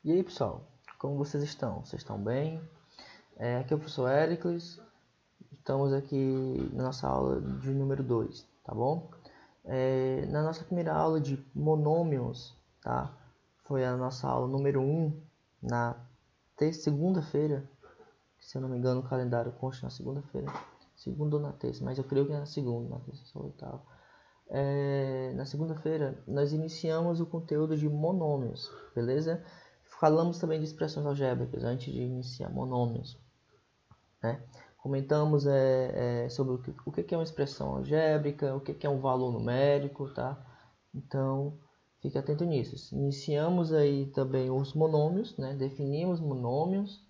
E aí, pessoal, como vocês estão? Vocês estão bem? Aqui é o professor Éricles. Estamos aqui na nossa aula de número 2, tá bom? Na nossa primeira aula de monômios, tá? Foi a nossa aula número 1, na segunda-feira. Se eu não me engano, o calendário consta na segunda-feira. Segunda ou na terça, mas eu creio que é na segunda, na terça ou oitava. Na segunda-feira, nós iniciamos o conteúdo de monômios, beleza? Falamos também de expressões algébricas antes de iniciar monômios, né? Comentamos sobre o que é uma expressão algébrica, o que é um valor numérico, tá? Então, fique atento nisso. Iniciamos aí também os monômios, né? Definimos monômios,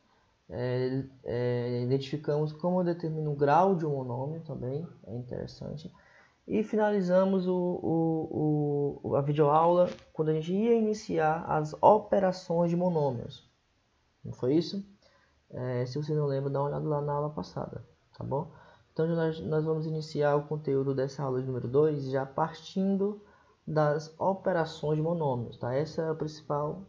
identificamos como eu determino o grau de um monômio também, é interessante. E finalizamos a videoaula quando a gente ia iniciar as operações de monômios. Não foi isso? Se você não lembra, dá uma olhada lá na aula passada, tá bom? Então nós vamos iniciar o conteúdo dessa aula de número 2 já partindo das operações de monômios, tá? Essa é a principal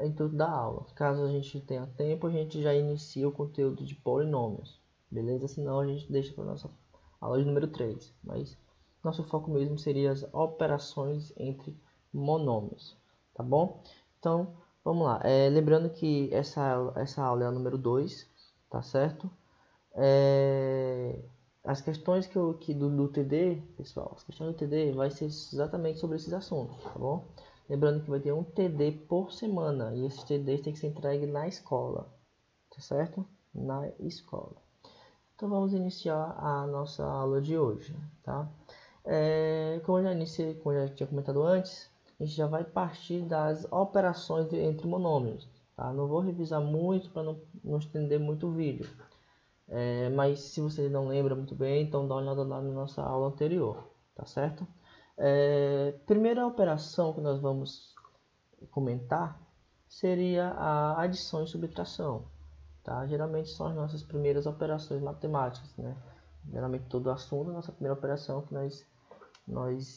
intuito da aula. Caso a gente tenha tempo, a gente já inicia o conteúdo de polinômios, beleza? Senão a gente deixa para a nossa aula de número 3, mas nosso foco mesmo seria as operações entre monômios, tá bom? Então, vamos lá. Lembrando que essa aula é a número 2, tá certo? As questões do TD, pessoal, as questões do TD vai ser exatamente sobre esses assuntos, tá bom? Lembrando que vai ter um TD por semana e esses TDs tem que ser entregue na escola, tá certo? Na escola. Então vamos iniciar a nossa aula de hoje, tá? Como eu já tinha comentado antes, a gente já vai partir das operações entre monômios, tá? Não vou revisar muito para não estender muito o vídeo, mas se você não lembra muito bem, então dá uma olhada lá na nossa aula anterior, tá certo? Primeira operação que nós vamos comentar seria a adição e subtração. Tá? Geralmente são as nossas primeiras operações matemáticas, né? Geralmente todo assunto, a nossa primeira operação que nós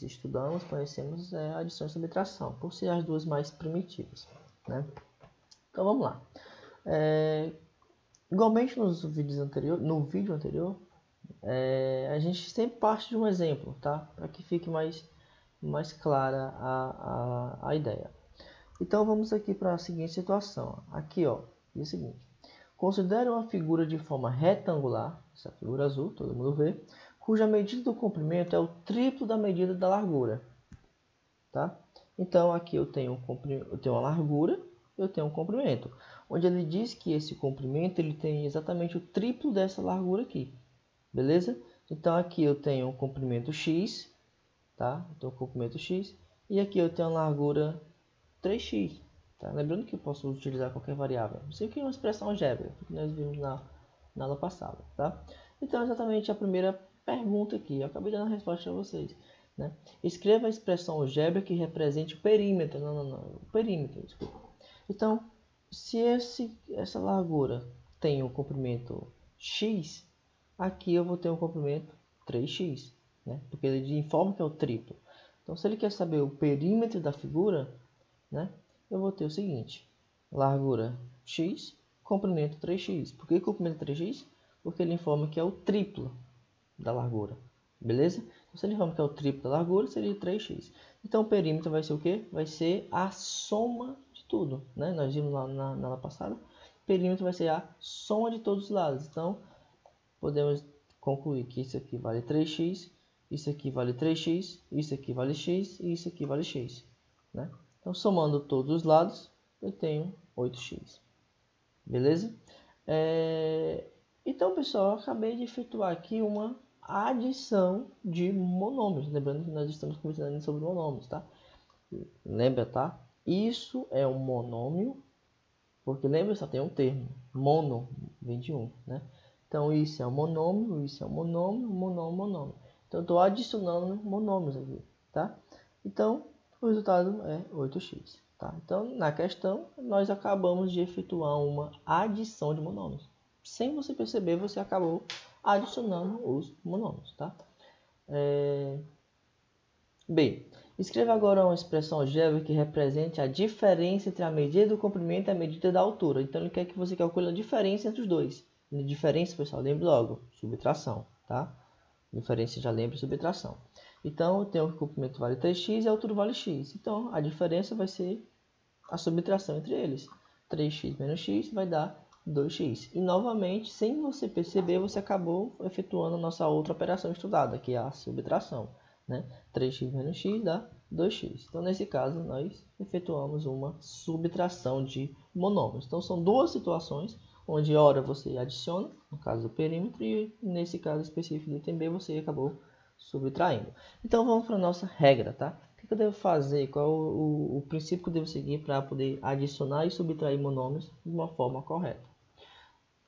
estudamos, conhecemos é a adição e subtração, por ser as duas mais primitivas, né? Então vamos lá. Igualmente no vídeo anterior, a gente sempre parte de um exemplo, tá? Para que fique mais clara a ideia. Então vamos aqui para a seguinte situação. Aqui, ó, diz o seguinte: considere uma figura de forma retangular, essa figura azul, todo mundo vê, cuja medida do comprimento é o triplo da medida da largura, tá? Então aqui eu tenho uma largura, eu tenho um comprimento, onde ele diz que esse comprimento ele tem exatamente o triplo dessa largura aqui, beleza? Então aqui eu tenho um comprimento x, tá? Então o comprimento x, e aqui eu tenho a largura 3x. Tá? Lembrando que eu posso utilizar qualquer variável. Isso aqui é uma expressão algébrica que nós vimos na aula passada. Tá? Então, exatamente a primeira pergunta aqui. Eu acabei dando a resposta para vocês. Né? Escreva a expressão algébrica que represente o perímetro. Não. O perímetro, desculpa. Então, se essa largura tem um comprimento x, aqui eu vou ter um comprimento 3x. Né? Porque ele informa que é o triplo. Então, se ele quer saber o perímetro da figura, né, eu vou ter o seguinte: largura x, comprimento 3x. Por que comprimento 3x? Porque ele informa que é o triplo da largura. Beleza? Então, se ele informa que é o triplo da largura, seria 3x. Então, o perímetro vai ser o quê? Vai ser a soma de tudo. Né? Nós vimos lá na aula passada. O perímetro vai ser a soma de todos os lados. Então, podemos concluir que isso aqui vale 3x, isso aqui vale 3x, isso aqui vale x e isso aqui vale x. Né? Então, somando todos os lados, eu tenho 8x. Beleza? Então, pessoal, eu acabei de efetuar aqui uma adição de monômios. Lembrando que nós estamos conversando sobre monômios, tá? Lembra, tá? Isso é um monômio, porque lembra, só tem um termo. Mono, vem de um, né? Então, isso é um monômio, isso é um monômio, monômio. Então, eu estou adicionando monômios aqui, tá? Então, o resultado é 8x. Tá? Então, na questão, nós acabamos de efetuar uma adição de monômios. Sem você perceber, você acabou adicionando os monômios. Tá? Bem, Escreva agora uma expressão algébrica que represente a diferença entre a medida do comprimento e a medida da altura. Então, ele quer que você calcule a diferença entre os dois. A diferença, pessoal, lembre logo, subtração, tá? Diferença, já lembra, subtração. Então, eu tenho que o comprimento vale 3x e a altura vale x. Então, a diferença vai ser a subtração entre eles. 3x menos x vai dar 2x. E, novamente, sem você perceber, você acabou efetuando a nossa outra operação estudada, que é a subtração. Né? 3x menos x dá 2x. Então, nesse caso, nós efetuamos uma subtração de monômios. Então, são duas situações onde, ora, você adiciona, no caso do perímetro, e nesse caso específico do item B, você acabou subtraindo. Então, vamos para a nossa regra, tá? O que eu devo fazer? Qual é o princípio que eu devo seguir para poder adicionar e subtrair monômios de uma forma correta?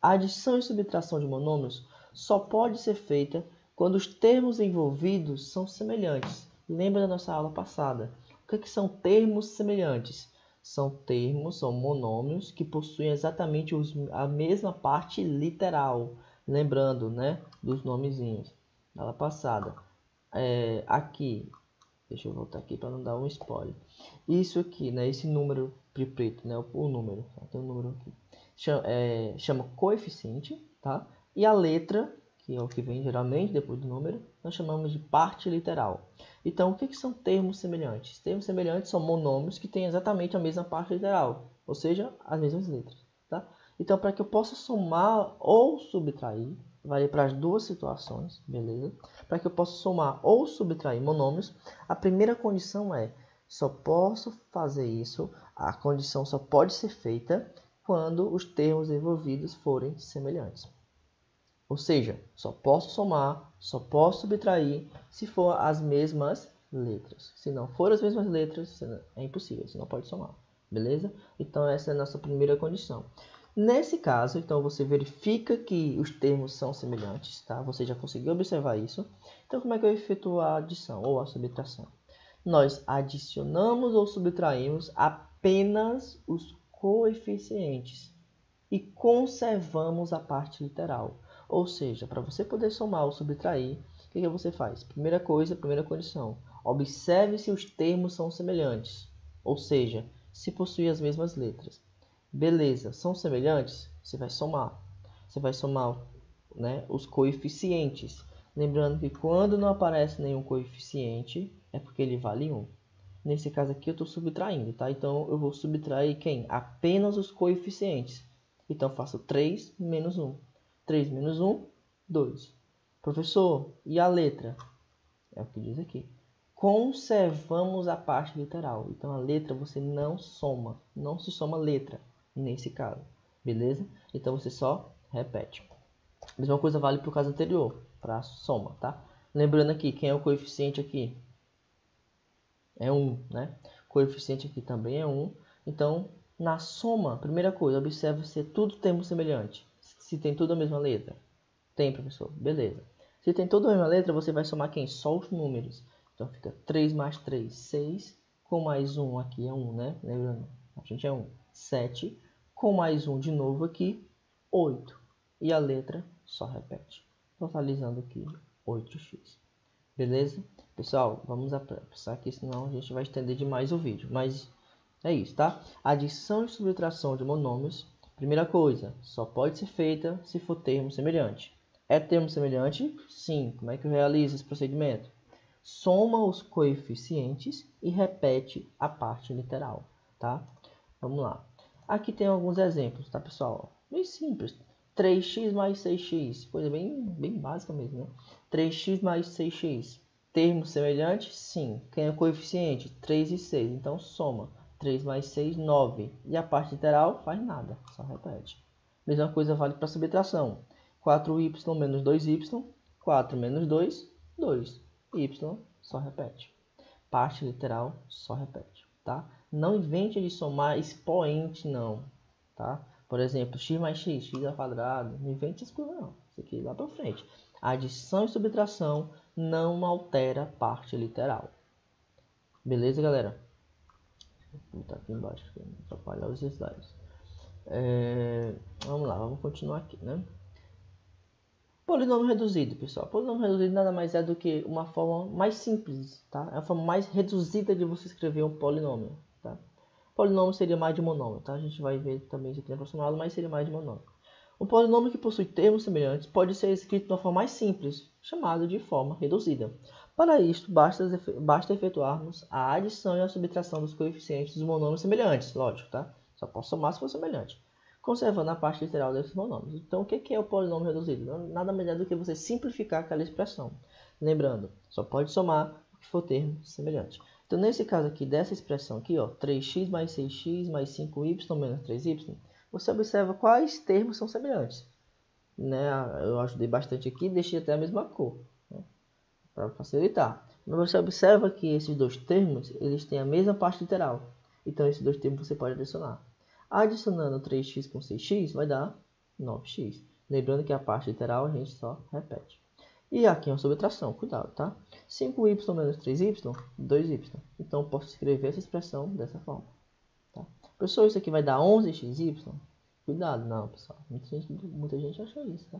A adição e subtração de monômios só pode ser feita quando os termos envolvidos são semelhantes. Lembra da nossa aula passada? O que são termos semelhantes? São monômios que possuem exatamente a mesma parte literal. Lembrando, né, dos nomezinhos da aula passada. Aqui, deixa eu voltar aqui para não dar um spoiler. Isso aqui, né, esse número preto, né, o número, tem um número aqui. Chama coeficiente, tá? E a letra, que é o que vem geralmente depois do número, nós chamamos de parte literal. Então, o que são termos semelhantes? Termos semelhantes são monômios que têm exatamente a mesma parte literal, ou seja, as mesmas letras, tá? Então, para que eu possa somar ou subtrair, vale para as duas situações, beleza? Para que eu possa somar ou subtrair monômios, a primeira condição é, só posso fazer isso, a condição só pode ser feita quando os termos envolvidos forem semelhantes. Ou seja, só posso somar, só posso subtrair se for as mesmas letras. Se não for as mesmas letras, é impossível, você não pode somar. Beleza? Então, essa é a nossa primeira condição. Nesse caso, então, você verifica que os termos são semelhantes, tá? Você já conseguiu observar isso. Então, como é que eu efetuo a adição ou a subtração? Nós adicionamos ou subtraímos apenas os coeficientes e conservamos a parte literal. Ou seja, para você poder somar ou subtrair, o que você faz? Primeira coisa, primeira condição, observe se os termos são semelhantes, ou seja, se possuem as mesmas letras. Beleza, são semelhantes? Você vai somar. Você vai somar, né, os coeficientes. Lembrando que quando não aparece nenhum coeficiente, é porque ele vale 1. Nesse caso aqui eu estou subtraindo, tá? Então eu vou subtrair quem? Apenas os coeficientes. Então eu faço 3 menos 1. 3 menos 1, 2. Professor, e a letra? É o que diz aqui. Conservamos a parte literal. Então a letra você não soma. Não se soma letra nesse caso. Beleza? Então você só repete. A mesma coisa vale para o caso anterior, para a soma, tá? Lembrando aqui, quem é o coeficiente aqui? É 1, né? O coeficiente aqui também é 1. Então, na soma, primeira coisa, observe se é tudo termo semelhante. Se tem tudo a mesma letra. Tem, professor? Beleza. Se tem tudo a mesma letra, você vai somar quem? Só os números. Então, fica 3 mais 3, 6. Com mais 1 aqui é 1, né? Lembrando, a gente é 1. 7. Com mais 1 de novo aqui, 8. E a letra só repete. Totalizando aqui, 8x. Beleza? Pessoal, vamos apressar aqui, senão a gente vai estender demais o vídeo. Mas é isso, tá? Adição e subtração de monômios. Primeira coisa, só pode ser feita se for termo semelhante. É termo semelhante? Sim. Como é que eu realizo esse procedimento? Soma os coeficientes e repete a parte literal, tá? Vamos lá. Aqui tem alguns exemplos, tá, pessoal? Bem simples. 3x mais 6x, coisa bem básica mesmo, né? 3x mais 6x. Termo semelhante? Sim. Quem é o coeficiente? 3 e 6. Então, soma. 3 mais 6, 9. E a parte literal faz nada, só repete. Mesma coisa vale para subtração. 4y menos 2y. 4 menos 2, 2. Y só repete. Parte literal só repete, tá? Não invente de somar expoente, não, tá? Por exemplo, x mais x, x ao quadrado. Não invente essas coisas, não. Isso aqui lá para frente. Adição e subtração não altera parte literal. Beleza, galera? Vou botar aqui embaixo para não atrapalhar os slides. Vamos lá, vamos continuar aqui, né? Polinômio reduzido, pessoal. Polinômio reduzido nada mais é do que uma forma mais simples, tá? É a forma mais reduzida de você escrever um polinômio, tá? Polinômio seria mais de monômio, tá? A gente vai ver também se tem aproximado, mas seria mais de monômio. Um polinômio que possui termos semelhantes pode ser escrito de uma forma mais simples, chamada de forma reduzida. Para isto, basta efetuarmos a adição e a subtração dos coeficientes dos monômios semelhantes, lógico, tá? Só posso somar se for semelhante, conservando a parte literal desses monômios. Então, o que é o polinômio reduzido? Nada mais é do que você simplificar aquela expressão. Lembrando, só pode somar o que for termo semelhante. Então, nesse caso aqui, dessa expressão aqui, ó, 3x mais 6x mais 5y menos 3y, você observa quais termos são semelhantes. Né? Eu ajudei bastante aqui, deixei até a mesma cor, né? Para facilitar. Mas você observa que esses dois termos, eles têm a mesma parte literal. Então, esses dois termos você pode adicionar. Adicionando 3x com 6x vai dar 9x. Lembrando que a parte literal a gente só repete. E aqui é uma subtração, cuidado, tá? 5y menos 3y, 2y. Então, eu posso escrever essa expressão dessa forma. Tá? Pessoal, isso aqui vai dar 11xy. Cuidado, não, pessoal. Muita gente acha isso, tá?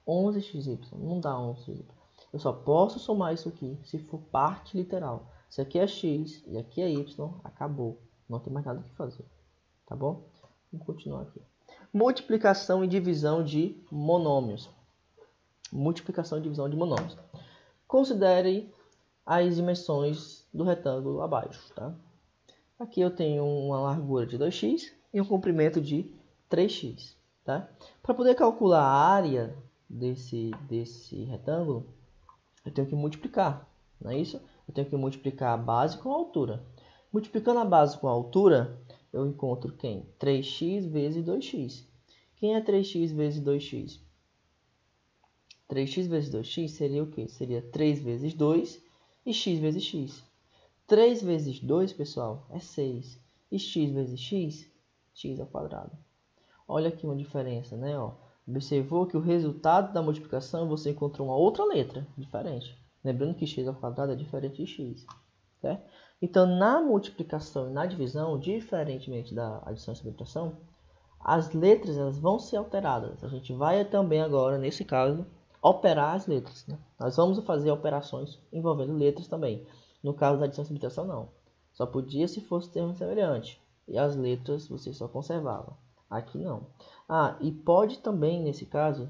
11xy, não dá 11xy. Eu só posso somar isso aqui se for parte literal. Se aqui é x e aqui é y, acabou. Não tem mais nada que fazer, tá bom? Vamos continuar aqui. Multiplicação e divisão de monômios. Multiplicação e divisão de monômios. Considere as dimensões do retângulo abaixo, tá? Aqui eu tenho uma largura de 2x e um comprimento de 3x, tá? Para poder calcular a área desse retângulo, eu tenho que multiplicar, não é isso? Eu tenho que multiplicar a base com a altura. Multiplicando a base com a altura, eu encontro quem? 3x vezes 2x. Quem é 3x vezes 2x? 3x vezes 2x seria o quê? Seria 3 vezes 2 e x vezes x. 3 vezes 2, pessoal, é 6. E x vezes x? X ao quadrado. Olha aqui uma diferença, né? Ó, observou que o resultado da multiplicação você encontrou uma outra letra diferente. Lembrando que x ao quadrado é diferente de x. Certo? Então, na multiplicação e na divisão, diferentemente da adição e subtração, as letras elas vão ser alteradas. A gente vai também agora, nesse caso, operar as letras. Né? Nós vamos fazer operações envolvendo letras também. No caso da adição e subtração, não. Só podia se fosse termo semelhante. E as letras você só conservava. Aqui não. Ah, e pode também, nesse caso,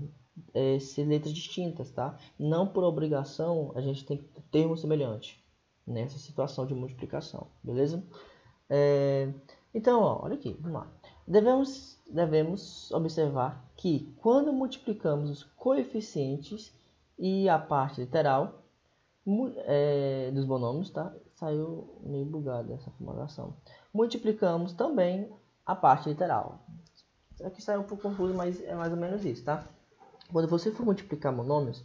ser letras distintas, tá? Não por obrigação a gente tem que ter termo semelhante nessa situação de multiplicação, beleza? Então, ó, olha aqui, vamos lá. Devemos observar que quando multiplicamos os coeficientes e a parte literal dos monômios, tá? Saiu meio bugado essa formulação. Multiplicamos também a parte literal. Aqui saiu um pouco confuso, mas é mais ou menos isso, tá? Quando você for multiplicar monômios,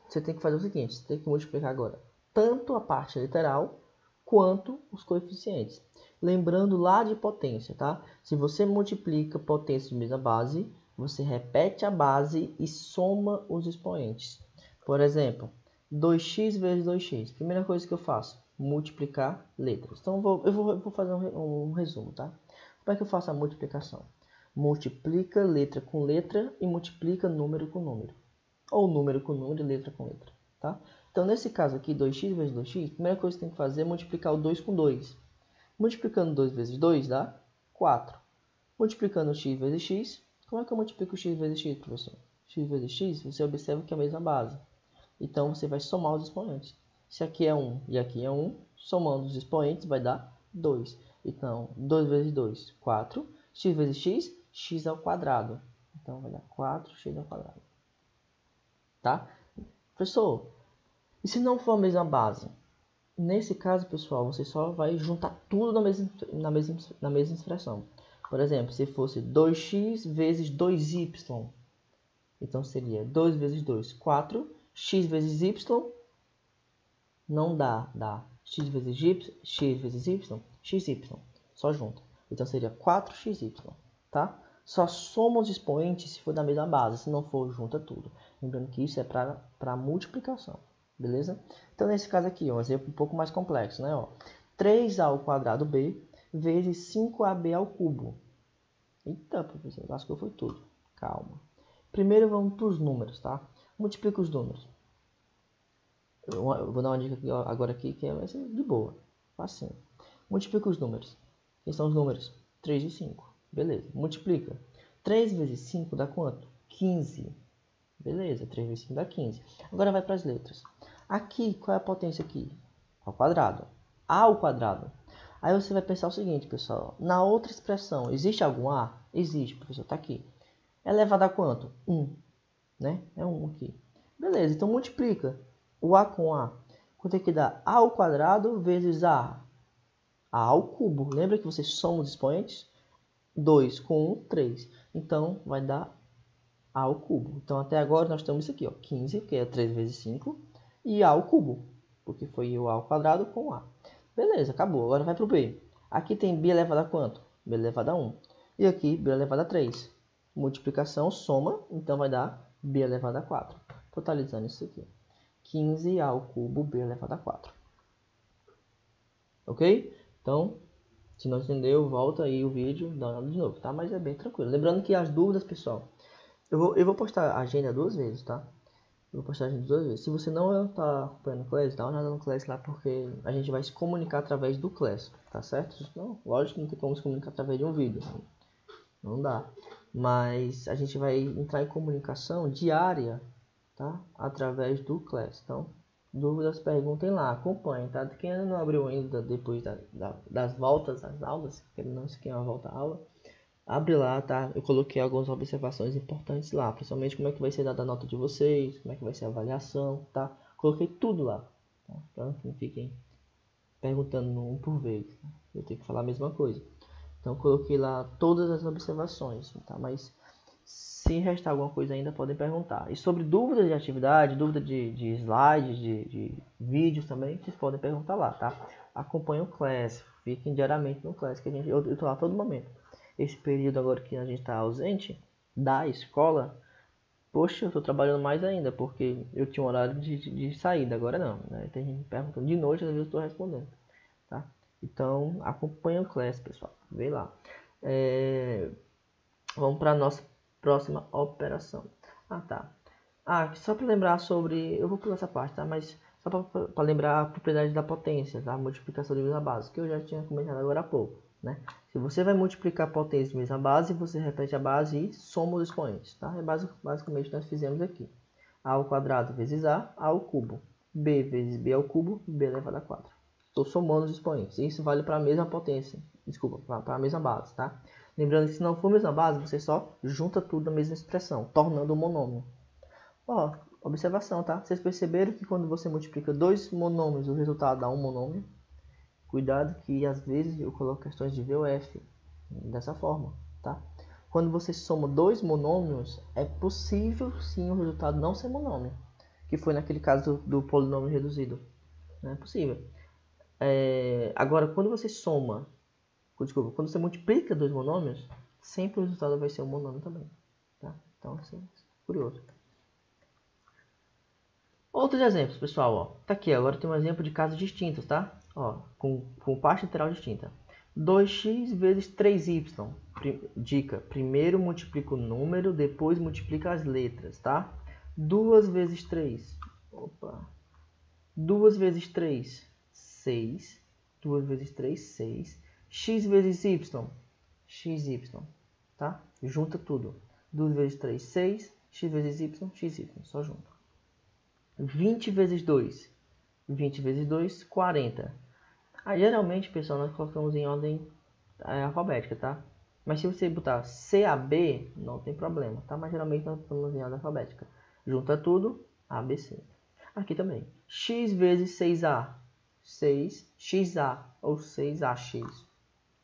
você tem que fazer o seguinte, você tem que multiplicar agora tanto a parte literal quanto os coeficientes. Lembrando lá de potência, tá? Se você multiplica potência de mesma base, você repete a base e soma os expoentes. Por exemplo, 2x vezes 2x. Primeira coisa que eu faço, multiplicar letras. Então eu vou fazer um resumo, tá? Como é que eu faço a multiplicação? Multiplica letra com letra e multiplica número com número. Ou número com número e letra com letra, tá? Então, nesse caso aqui, 2x vezes 2x, a primeira coisa que tem que fazer é multiplicar o 2 com 2. Multiplicando 2 vezes 2 dá 4. Multiplicando x vezes x, como é que eu multiplico x vezes x, professor? X vezes x, você observa que é a mesma base. Então, você vai somar os expoentes. Se aqui é 1 e aqui é 1, somando os expoentes vai dar 2. Então, 2 vezes 2, 4. X vezes x, x ao quadrado. Então, vai dar 4x ao quadrado. Tá? Professor, e se não for a mesma base? Nesse caso, pessoal, você só vai juntar tudo na mesma expressão. Por exemplo, se fosse 2x vezes 2y, então seria 2 vezes 2, 4. X vezes y, não dá, dá x vezes y, xy, só junta. Então seria 4xy, tá? Só soma os expoentes se for da mesma base, se não for, junta tudo. Lembrando que isso é para multiplicação, beleza? Então, nesse caso aqui, um exemplo um pouco mais complexo, né? Ó, 3a ao quadrado b vezes 5ab ao cubo. Eita, professor, acho que foi tudo. Calma. Primeiro vamos para os números, tá? Multiplica os números. Eu vou dar uma dica aqui, agora aqui que vai ser de boa. Facinho. Multiplica os números. Quem são os números? 3 e 5. Beleza. Multiplica. 3 vezes 5 dá quanto? 15. Beleza. 3 vezes 5 dá 15. Agora vai para as letras. Aqui, qual é a potência aqui? Ao quadrado. A ao quadrado. Aí você vai pensar o seguinte, pessoal. Na outra expressão, existe algum A? Existe, professor. Está aqui. É elevado a quanto? 1. Né? É 1 aqui. Beleza. Então multiplica o A com A. Quanto é que dá? A ao quadrado vezes A ao cubo. Lembra que você soma os expoentes? 2 com 1, 3. Então, vai dar A ao cubo. Então, até agora, nós temos isso aqui, ó, 15, que é 3 vezes 5, e A ao cubo, porque foi o A ao quadrado com A. Beleza, acabou. Agora vai para o B. Aqui tem B elevado a quanto? B elevado a 1. E aqui, B elevado a 3. Multiplicação, soma, então vai dar B elevado a 4. Totalizando isso aqui. 15A ao cubo, B elevado a 4. Ok? Então, se não entendeu, volta aí o vídeo, dá uma olhada de novo, tá? Mas é bem tranquilo. Lembrando que as dúvidas, pessoal, eu vou postar a agenda 2 vezes, tá? Eu vou postar a agenda 2 vezes. Se você não está acompanhando o Class, dá uma olhada no Class lá, porque a gente vai se comunicar através do Class, tá certo? Não, lógico que não tem como se comunicar através de um vídeo, não dá. Mas a gente vai entrar em comunicação diária, tá? Através do Class. Então, dúvidas, perguntem lá, acompanhem, tá? Quem ainda não abriu ainda depois das voltas às aulas, que não se quer uma volta à aula, abre lá, tá? Eu coloquei algumas observações importantes lá, principalmente como é que vai ser dada a nota de vocês, como é que vai ser a avaliação, tá? Coloquei tudo lá, tá? Então não fiquem perguntando um por vez, tá? Eu tenho que falar a mesma coisa. Então coloquei lá todas as observações, tá? Mas se restar alguma coisa ainda, podem perguntar. E sobre dúvidas de atividade, dúvida de slides, de vídeos também, vocês podem perguntar lá, tá? Acompanhem o Class, fiquem diariamente no Class, que eu tô lá todo momento. Esse período agora que a gente está ausente da escola, poxa, eu tô trabalhando mais ainda, porque eu tinha um horário de saída, agora não, né? Tem gente perguntando de noite, às vezes eu estou respondendo, tá? Então, acompanhem o Class, pessoal, vê lá. Vamos para a nossa próxima operação. Tá. Só para lembrar sobre... Eu vou pular essa parte, tá? Mas só para lembrar a propriedade da potência, tá? Multiplicação de mesma base, que eu já tinha comentado agora há pouco, né? Se você vai multiplicar a potência de mesma base, você repete a base e soma os expoentes, tá? É basicamente o que nós fizemos aqui. A ao quadrado vezes A ao cubo. B vezes B ao cubo, B elevado a 4. Estou somando os expoentes. Isso vale para a mesma potência. Desculpa, para a mesma base, tá? Lembrando que se não for a mesma base, você só junta tudo na mesma expressão, tornando um monômio. Ó, observação, tá? Vocês perceberam que quando você multiplica dois monômios, o resultado dá um monômio? Cuidado que às vezes eu coloco questões de VOF dessa forma, tá? Quando você soma dois monômios, é possível sim o resultado não ser monômio, que foi naquele caso do polinômio reduzido. Não é possível. Agora, quando você soma... Desculpa, quando você multiplica dois monômios, sempre o resultado vai ser um monômio também, tá? Então, assim, curioso. Outros exemplos, pessoal, ó. Tá aqui, agora tem um exemplo de casos distintos, tá? Ó, com parte integral distinta. 2x vezes 3y. Dica, primeiro multiplica o número, depois multiplica as letras, tá? 2 vezes 3. 2 vezes 3, 6. 2 vezes 3, 6. X vezes y, xy, tá? Junta tudo. 2 vezes 3, 6. X vezes y, xy, só junto. 20 vezes 2, 20 vezes 2, 40. Geralmente, pessoal, nós colocamos em ordem alfabética, tá? Mas se você botar C a B, não tem problema, tá? Mas geralmente nós colocamos em ordem alfabética. Junta tudo, ABC. Aqui também. X vezes 6A, 6xa ou 6ax.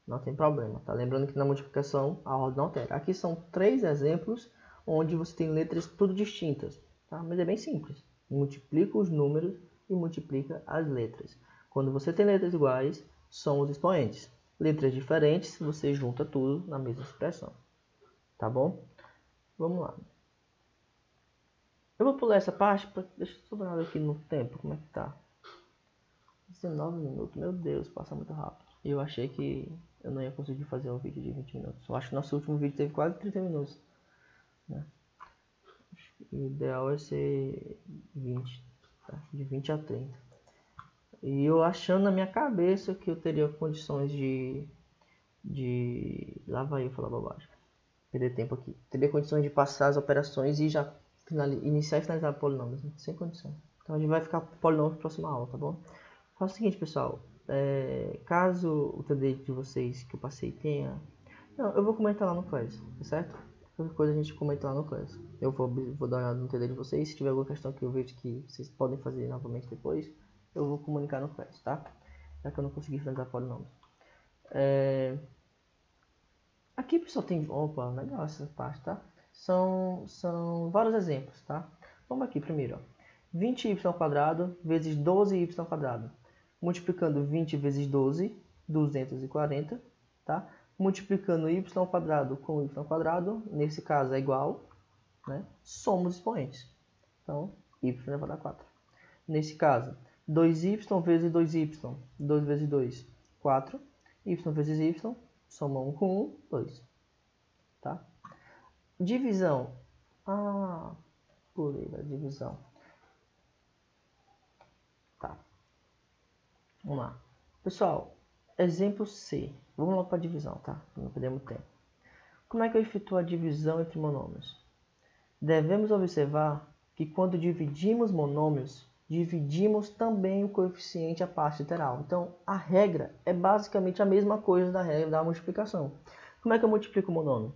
Não tem problema, tá? Lembrando que na multiplicação a ordem não altera. Aqui são 3 exemplos onde você tem letras tudo distintas, tá? Mas é bem simples. Multiplica os números e multiplica as letras. Quando você tem letras iguais, são os expoentes. Letras diferentes, você junta tudo na mesma expressão. Tá bom? Vamos lá. Eu vou pular essa parte, deixa eu só dar uma olhada aqui no tempo, como é que tá. 19 minutos, meu Deus, passa muito rápido. Eu achei que eu não ia conseguir fazer um vídeo de 20 minutos. Eu acho que nosso último vídeo teve quase 30 minutos. Né? O ideal é ser 20, tá? De 20 a 30. E eu achando na minha cabeça que eu teria condições lá vai eu falar bobagem. Perder tempo aqui. Teria condições de passar as operações e já iniciar e finalizar polinômios, né? Sem condição. Então a gente vai ficar com polinômio na próxima aula, tá bom? Faz o seguinte, pessoal. Caso o TD de vocês que eu passei tenha... Não, eu vou comentar lá no Class, tá certo? Qualquer coisa a gente comenta lá no Class. Eu vou dar uma olhada no TD de vocês. Se tiver alguma questão que eu vejo que vocês podem fazer novamente depois, eu vou comunicar no Class, tá? Já que eu não consegui finalizar polinômios. Aqui, pessoal, tem... Opa, legal essa parte, tá? São vários exemplos, tá? Vamos aqui primeiro, ó. 20y² vezes 12y². Multiplicando 20 vezes 12, 240, tá? Multiplicando y² com y², nesse caso é igual, né? Somos expoentes. Então, y elevado a 4. Nesse caso, 2y vezes 2y, 2 vezes 2, 4. Y vezes y, soma 1 com 1, 2. Tá? Divisão. Pulei da divisão. Tá. Vamos lá. Pessoal, exemplo C. Vamos logo para a divisão, tá? Não perdemos tempo. Como é que eu efetuo a divisão entre monômios? Devemos observar que quando dividimos monômios, dividimos também o coeficiente à parte literal. Então, a regra é basicamente a mesma coisa da regra da multiplicação. Como é que eu multiplico o monômio?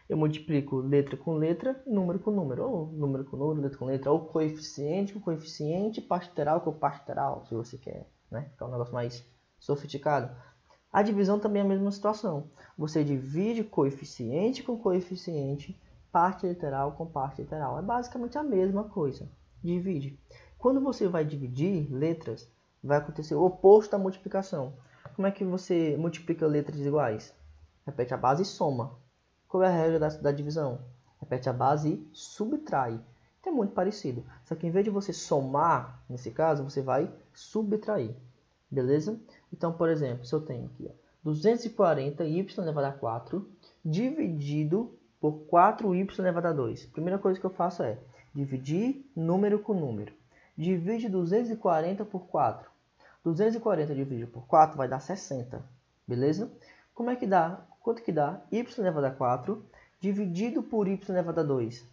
Eu multiplico letra com letra, número com número. Ou número com número, letra com letra. Ou coeficiente com coeficiente, parte literal com parte literal, se você quer, né? Ficar um negócio mais sofisticado. A divisão também é a mesma situação. Você divide coeficiente com coeficiente, parte literal com parte literal. É basicamente a mesma coisa. Divide. Quando você vai dividir letras, vai acontecer o oposto da multiplicação. Como é que você multiplica letras iguais? Repete a base e soma. Qual é a regra da divisão? Repete a base e subtrai. É muito parecido. Só que em vez de você somar, nesse caso, você vai subtrair. Beleza? Então, por exemplo, se eu tenho aqui 240y elevado a 4 dividido por 4y elevado a 2. A primeira coisa que eu faço é dividir número com número. Divide 240 por 4. 240 dividido por 4 vai dar 60. Beleza? Como é que dá? Quanto que dá? Y elevado a 4 dividido por y elevado a 2.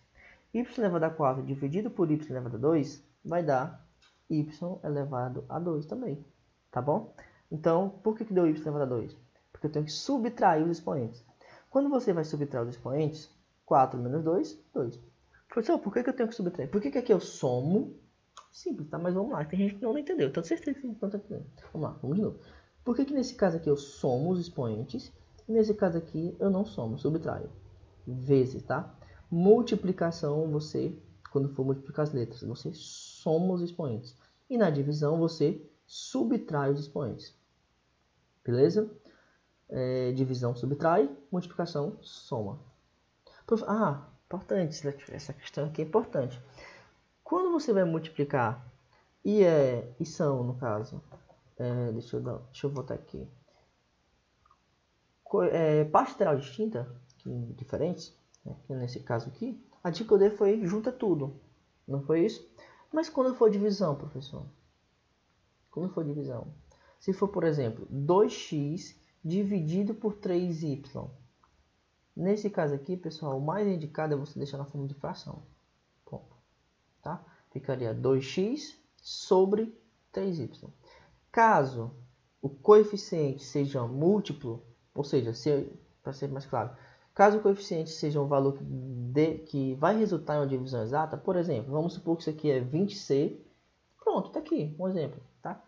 Y elevado a 4 dividido por y elevado a 2 vai dar y elevado a 2 também. Tá bom? Então, por que deu y elevado a 2? Porque eu tenho que subtrair os expoentes. Quando você vai subtrair os expoentes, 4 menos 2, 2. Professor, por que eu tenho que subtrair? Por que aqui eu somo? Simples, tá? Mas vamos lá, tem gente que não entendeu. Tenho certeza que não está entendendo. Vamos lá, vamos de novo. Por que nesse caso aqui eu somo os expoentes e nesse caso aqui eu não somo, subtraio? Vezes, tá? Multiplicação, você, quando for multiplicar as letras, você soma os expoentes. E na divisão, você subtrai os expoentes. Beleza? Divisão subtrai, multiplicação soma. Importante, essa questão aqui é importante. Quando você vai multiplicar e são, no caso, deixa eu voltar aqui. Parte literal distinta, diferentes, né? Nesse caso aqui, a dica que eu dei foi junta tudo. Não foi isso? Mas quando for divisão, professor? Quando for divisão? Se for, por exemplo, 2x dividido por 3y. Nesse caso aqui, pessoal, o mais indicado é você deixar na forma de fração. Ponto. Tá? Ficaria 2x sobre 3y. Caso o coeficiente seja múltiplo, ou seja, para ser mais claro, caso o coeficiente seja um valor que vai resultar em uma divisão exata, por exemplo, vamos supor que isso aqui é 20c. Pronto, tá aqui um exemplo, tá?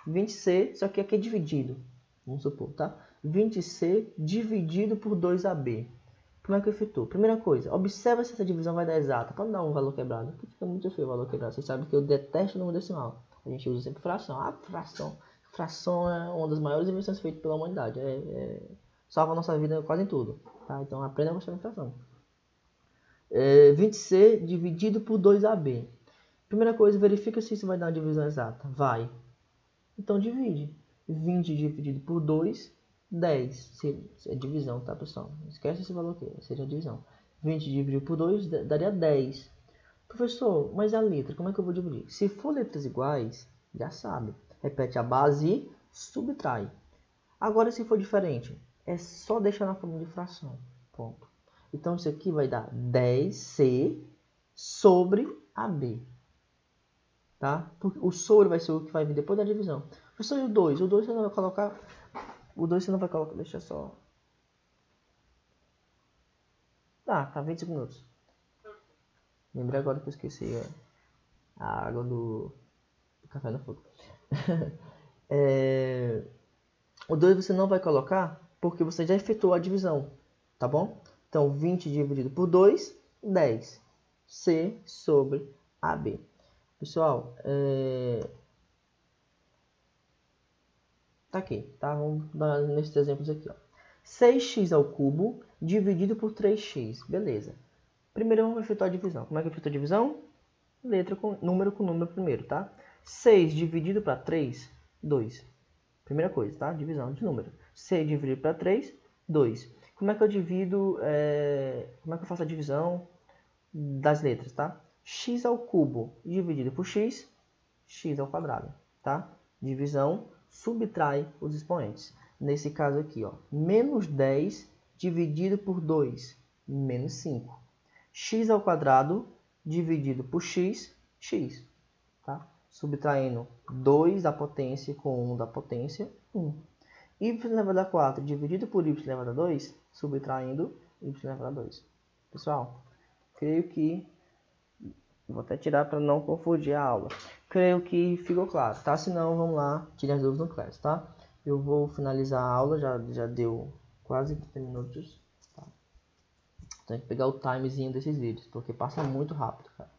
20c, só que aqui é dividido, vamos supor, tá? 20c dividido por 2ab. Como é que eu efetuo? Primeira coisa, observa se essa divisão vai dar exata. Para não dar um valor quebrado, porque fica muito feio o valor quebrado. Vocês sabem que eu detesto o número decimal. A gente usa sempre fração. Fração é uma das maiores invenções feitas pela humanidade. Salva a nossa vida quase em tudo. Tá? Então aprenda a gostar de fração. 20c dividido por 2ab. Primeira coisa, verifica se isso vai dar uma divisão exata. Vai. Então divide. 20 dividido por 2, 10. É divisão, tá, pessoal? Não esquece esse valor aqui. Seria a divisão. 20 dividido por 2 daria 10. Professor, mas a letra, como é que eu vou dividir? Se for letras iguais, já sabe. Repete a base e subtrai. Agora, se for diferente, é só deixar na forma de fração. Ponto. Então, isso aqui vai dar 10C sobre AB. Tá? Porque o sobre vai ser o que vai vir depois da divisão. Professor, e o 2? O 2 você não vai colocar... O 2 você não vai colocar... Deixa só... Tá 25 minutos. Lembrei agora que eu esqueci a água do café no fogo. O 2 você não vai colocar porque você já efetuou a divisão, tá bom? Então, 20 dividido por 2, 10. C sobre AB. Pessoal, tá aqui, tá? Vamos dar nesses exemplos aqui, ó. 6x ao cubo dividido por 3x. Beleza. Primeiro vamos efetuar a divisão. Como é que efetua a divisão? Letra com número primeiro, tá? 6 dividido para 3, 2. Primeira coisa, tá? Divisão de número. 6 dividido para 3, 2. Como é que eu divido, como é que eu faço a divisão das letras, tá? X ao cubo dividido por x, x ao quadrado, tá? Divisão, subtrai os expoentes. Nesse caso aqui, ó, menos 10 dividido por 2, menos 5. X ao quadrado dividido por x, x, tá? Subtraindo 2 da potência com 1 da potência, 1. Y elevado a 4 dividido por y elevado a 2, subtraindo y elevado a 2. Pessoal, creio que... Vou até tirar para não confundir a aula. Creio que ficou claro, tá? Se não, vamos lá, tire as dúvidas no Class, tá? Eu vou finalizar a aula, já deu quase 30 minutos. Tá? Tem que pegar o timezinho desses vídeos, porque passa muito rápido, cara.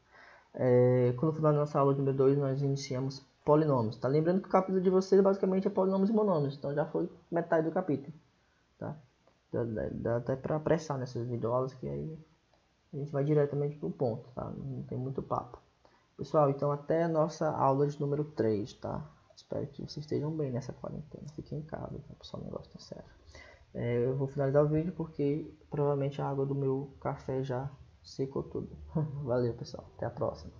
Quando for na nossa aula número 2, nós iniciamos polinômios, tá? Lembrando que o capítulo de vocês basicamente é polinômios e monômios, então já foi metade do capítulo, tá? Dá até para apressar nessas videoaulas, que aí a gente vai diretamente pro ponto, tá? Não tem muito papo. Pessoal, então até a nossa aula de número 3, tá? Espero que vocês estejam bem nessa quarentena. Fiquem em casa, tá? Pessoal, o negócio tá sério. Eu vou finalizar o vídeo porque provavelmente a água do meu café já secou tudo. Valeu, pessoal. Até a próxima.